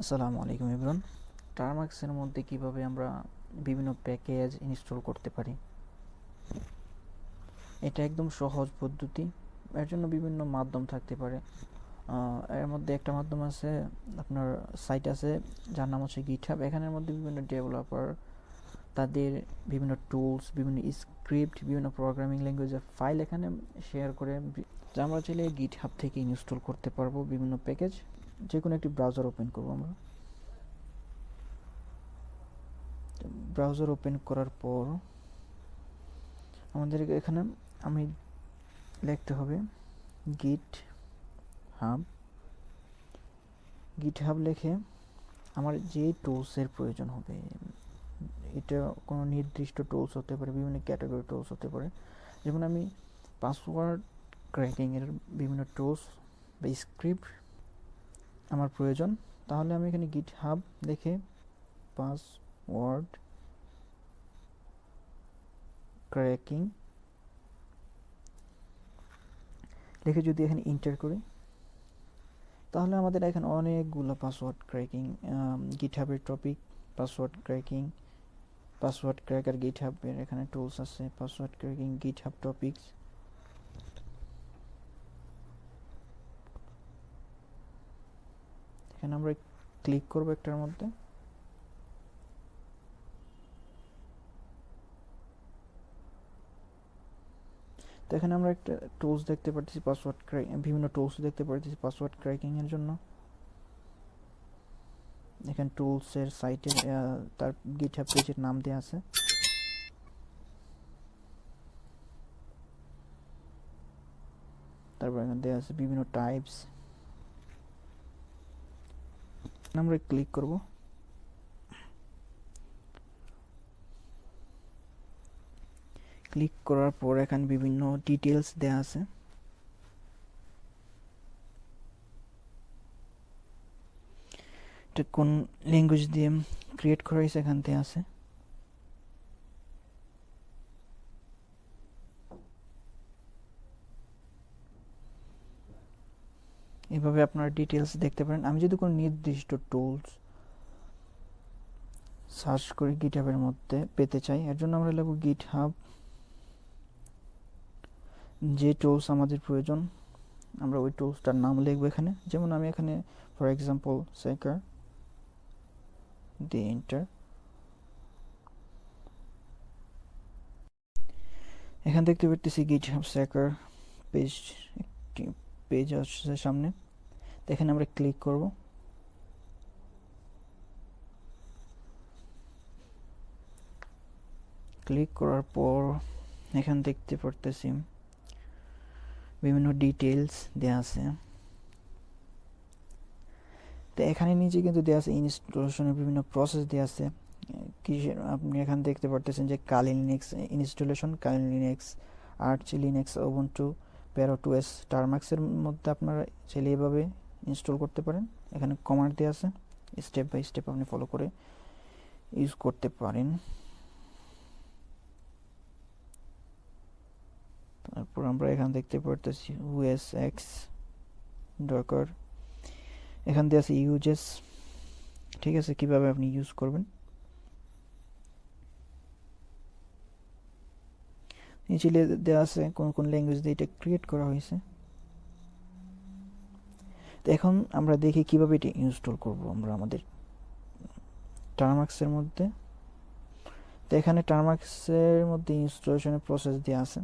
আসসালামু আলাইকুম এভরিওয়ান। টারমাক্সের মধ্যে কিভাবে আমরা বিভিন্ন প্যাকেজ ইনস্টল করতে পারি, এটা একদম সহজ পদ্ধতি। এর জন্য বিভিন্ন মাধ্যম থাকতে পারে। এর মধ্যে একটা মাধ্যম আছে, আপনার সাইট আছে যার নাম হচ্ছে গিটহাব। এখানের মধ্যে বিভিন্ন ডেভেলপার তাদের বিভিন্ন টুলস, বিভিন্ন স্ক্রিপ্ট, বিভিন্ন প্রোগ্রামিং ল্যাঙ্গুয়েজের ফাইল এখানে শেয়ার করে, যা আমরা চাইলে গিটহাব থেকে ইনস্টল করতে পারবো বিভিন্ন প্যাকেজ। যে কোনো একটি ব্রাউজার ওপেন করবো আমরা। ব্রাউজার ওপেন করার পর আমাদের এখানে আমি লিখতে হবে গিটহাব লিখে আমার যে টুলসের প্রয়োজন হবে, এটা কোনো নির্দিষ্ট টুলস হতে পারে, বিভিন্ন ক্যাটাগরি টুলস হতে পারে। যেমন আমি পাসওয়ার্ড ক্র্যাকিংয়ের বিভিন্ন টুলস বা স্ক্রিপ্ট আমার প্রয়োজন, তাহলে আমি এখানে গিটহাব লিখে পাসওয়ার্ড ক্র্যাকিং লিখে যদি এখানে এন্টার করি, তাহলে আমাদের এখানে অনেকগুলো পাসওয়ার্ড ক্র্যাকিং, গিটহাবের টপিক, পাসওয়ার্ড ক্র্যাকার গিটহাবের এখানে টুলস আছে, পাসওয়ার্ড ক্র্যাকিং গিটহাব টপিকস। এখানে আমরা ক্লিক করবো একটার মধ্যে। তো এখানে আমরা একটা টুলস দেখতে পাচ্ছি, বিভিন্ন টুলস দেখতে পাচ্ছি পাসওয়ার্ড ক্র্যাকিং এর জন্য। এখানে টুলসের সাইটে তার গিটহাব পেজের নাম দেওয়া আছে। তারপর এখানে দেওয়া আছে বিভিন্ন টাইপস। আমরা ক্লিক করব। ক্লিক করার পর এখানে বিভিন্ন ডিটেলস দেওয়া আছে। এটা কোন ল্যাঙ্গুয়েজ দিয়ে ক্রিয়েট করা হয়েছে এখান থেকে আছে। এভাবে আপনারা ডিটেলস দেখতে পারেন। আমি যদি কোনো নির্দিষ্ট টুলস সার্চ করি গিটহাবের মধ্যে পেতে চাই, এর জন্য আমরা লিখব গিটহাব, যে টুলস আমাদের প্রয়োজন আমরা ওই টুলসটার নাম লিখবো এখানে। যেমন আমি এখানে ফর এক্সাম্পল সেকার দিয়ে এন্টার। এখানে দেখতে পাচ্ছি গিটহাব সেকার পেজ, একটি পেজ আসছে সামনে। তো এখানে আমরা ক্লিক করব। ক্লিক করার পর এখানে দেখতে পারতেছি বিভিন্ন ডিটেলস দেওয়া আছে। তো এখানে নিচে কিন্তু দেওয়া আছে ইনস্টলেশনের বিভিন্ন প্রসেস দেওয়া আছে। আপনি এখানে দেখতে পারতেছেন যে Kali Linux installation, Kali Linux, Arch Linux, Ubuntu, Parrot 2s, টারমাক্সের মধ্যে আপনারা চাইলে এভাবে ইনস্টল করতে পারেন। এখানে কমান্ড দেওয়া আছে, স্টেপ বাই স্টেপ আপনি ফলো করে ইউজ করতে পারেন। তারপর আমরা এখানে দেখতে পারতেছি OSX ডকার, এখান দিয়ে আছে ইউজেস। ঠিক আছে, কিভাবে আপনি ইউজ করবেন। নিচে দেওয়া আছে কোন কোন ল্যাঙ্গুয়েজ দিয়ে এটা ক্রিয়েট করা হয়েছে। তো এখন আমরা দেখি কিভাবে এটা ইনস্টল করব আমরা আমাদের টারমাক্সের মধ্যে। তো এখানে টারমাক্সের মধ্যে ইনস্টলেশনের প্রসেস দেওয়া আছে।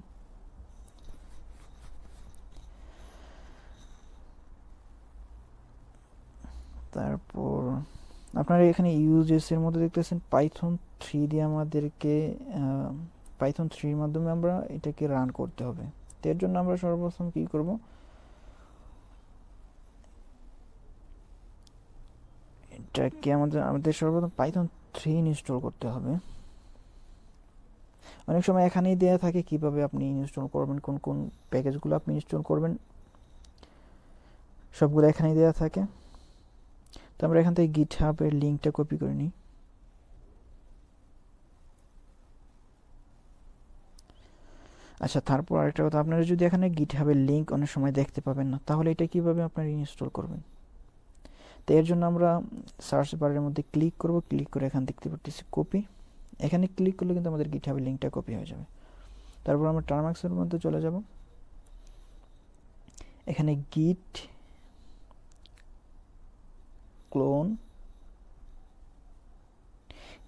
তারপর আপনারা এখানে ইউজেস এর মধ্যে দেখতেছেন পাইথন 3 দিয়ে আমাদেরকে পাইথন 3 মাধ্যমে আমরা এটাকে রান করতে হবে। তো এর জন্য আমরা সর্বপ্রথম কি করব, এটাকে আমাদের সর্বপ্রথম পাইথন 3 ইনস্টল করতে হবে। অনেক সময় এখানেই দেয়া থাকে কিভাবে আপনি ইনস্টল করবেন, কোন কোন প্যাকেজগুলো আপনি ইনস্টল করবেন, সবগুলো এখানেই দেয়া থাকে। তো আমরা এখান থেকে গিটহাবের লিঙ্কটা কপি করে নিই। আচ্ছা, তারপর আরেকটা কথা, আপনারা যদি এখানে গিটহাবের লিঙ্ক অনেক সময় দেখতে পাবেন না, তাহলে এটা কিভাবে আপনারা ইনস্টল করবেন। তো এর জন্য আমরা সার্চ বারের মধ্যে ক্লিক করব, ক্লিক করে এখান দেখতে পাচ্ছি কপি, এখানে ক্লিক করলে কিন্তু আমাদের গিটহাবের লিঙ্কটা কপি হয়ে যাবে। তারপর আমরা টার্মাক্সের মধ্যে চলে যাব, এখানে গিট ক্লোন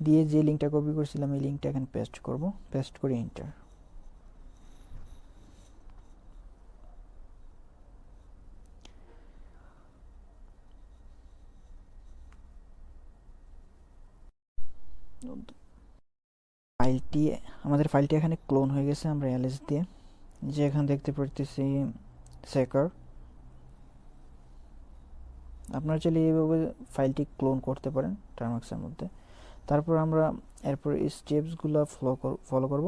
দিয়ে যে লিঙ্কটা কপি করছিলাম এই লিঙ্কটা এখানে পেস্ট করব, পেস্ট করে এন্টার। আমাদের ফাইলটি এখানে ক্লোন হয়ে গেছে। আমরা এলএস দিয়ে যে এখানে দেখতে পারতেছি সেকার, আপনারা চাইলে এইভাবে ফাইলটি ক্লোন করতে পারেন টার্মাক্সের মধ্যে। তারপর আমরা এরপর স্টেপসগুলো ফলো করব।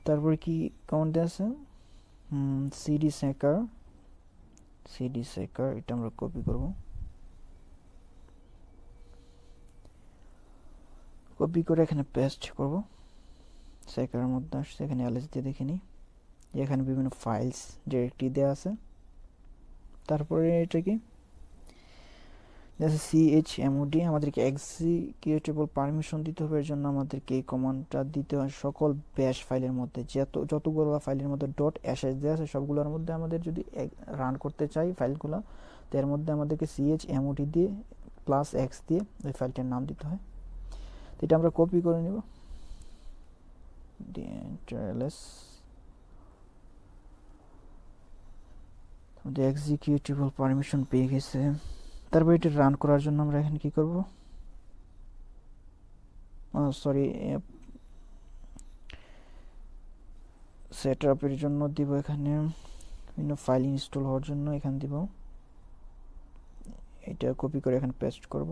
তারপর কি কমান্ড আছে, সিডি সেকার, এটা আমরা কপি করব, কপি করে এখানে পেস্ট করব। সেকারের মধ্যে আসছে, এখানে এলএস দিয়ে দেখে নিই, এখানে বিভিন্ন ফাইলস ডিরেক্টরি দেওয়া আছে। তারপরে এটা কি chmod, আমাদেরকে এক্সিকিউটেবল পারমিশন দিতে হবে। এর জন্য আমাদেরকে এই কমান্ডটা দিতে হয় সকল ব্যাশ ফাইলের মধ্যে, যতগুলো ফাইলের মধ্যে .sh দেওয়া আছে সবগুলোর মধ্যে আমাদের যদি রান করতে চাই ফাইলগুলো, তো এর মধ্যে আমাদেরকে chmod দিয়ে +x দিয়ে ওই ফাইলটার নাম দিতে হয়। তো এটা আমরা কপি করে নেব, ls আমাদের এক্সিকিউটেবল পারমিশন পেয়ে গেছে। তারপর এটা রান করার জন্য আমরা এখানে কি করব, সেটআপের জন্য দিব এখানে বিভিন্ন ফাইল ইনস্টল হওয়ার জন্য এখানে দিব, এটা কপি করে এখানে পেস্ট করব।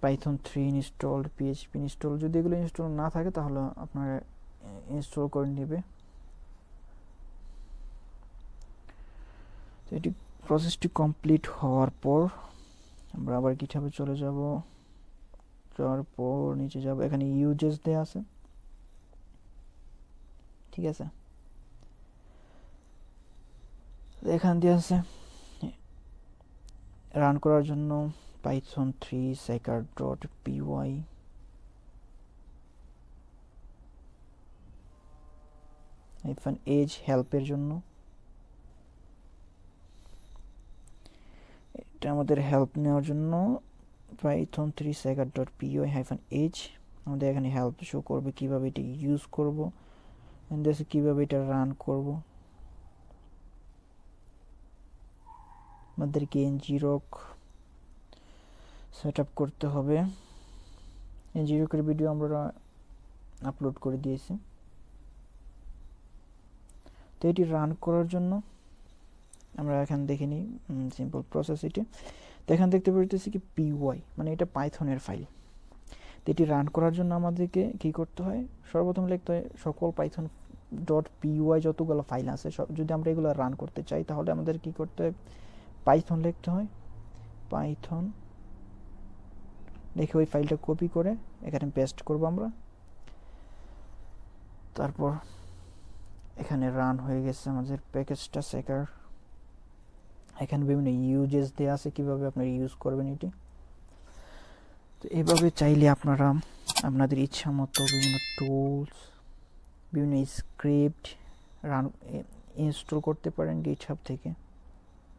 পাইথন 3 ইনস্টলড, পিএইচপি ইনস্টল, যদি এগুলো ইনস্টল না থাকে তাহলে আপনারা ইনস্টল করে নেবে। তো এটি প্রসেসটি কমপ্লিট হওয়ার পর আমরা আবার গিটহাবে চলে যাব, যাওয়ার পর নিচে যাব, এখানে ইউজেস দেওয়া আছে, ঠিক আছে, এখান দিয়ে আছে রান করার জন্য python 3 secar.py, -h হেল্পের জন্য, এটা আমাদের হেল্প নেওয়ার জন্য python 3 secar.py -h, আমাদের এখানে হেল্প শো করবে কিভাবে এটা ইউজ করব, কিভাবে এটা রান করব। আমাদেরকে ngrok সেট আপ করতে হবে, ngrok-এর ভিডিও আমরা আপলোড করে দিয়েছি। তো এটি রান করার জন্য আমরা এখানে দেখে নিই সিম্পল প্রসেস এটি। তো এখানে দেখতে পারতেছি কি py, মানে এটা পাইথনের ফাইল। তো এটি রান করার জন্য আমাদেরকে কি করতে হয়, সর্বপ্রথম লিখতে হয় সকল python.py যতগুলো ফাইল আছে যদি আমরা এগুলো রান করতে চাই তাহলে আমাদের কি করতে হয়, পাইথন লিখতে হয়, পাইথন লিখে ওই ফাইলটা কপি করে এখানে পেস্ট করব আমরা। তারপর এখানে রান হয়ে গেছে আমাদের প্যাকেজটা সেকার, এখানে বিভিন্ন ইউজেস দেওয়া আছে কিভাবে আপনারা ইউজ করবেন এটি। তো এইভাবে চাইলে আপনারা আপনাদের ইচ্ছা মতো বিভিন্ন টুলস, বিভিন্ন স্ক্রিপ্ট রান ইনস্টল করতে পারেন গিটহাব থেকে।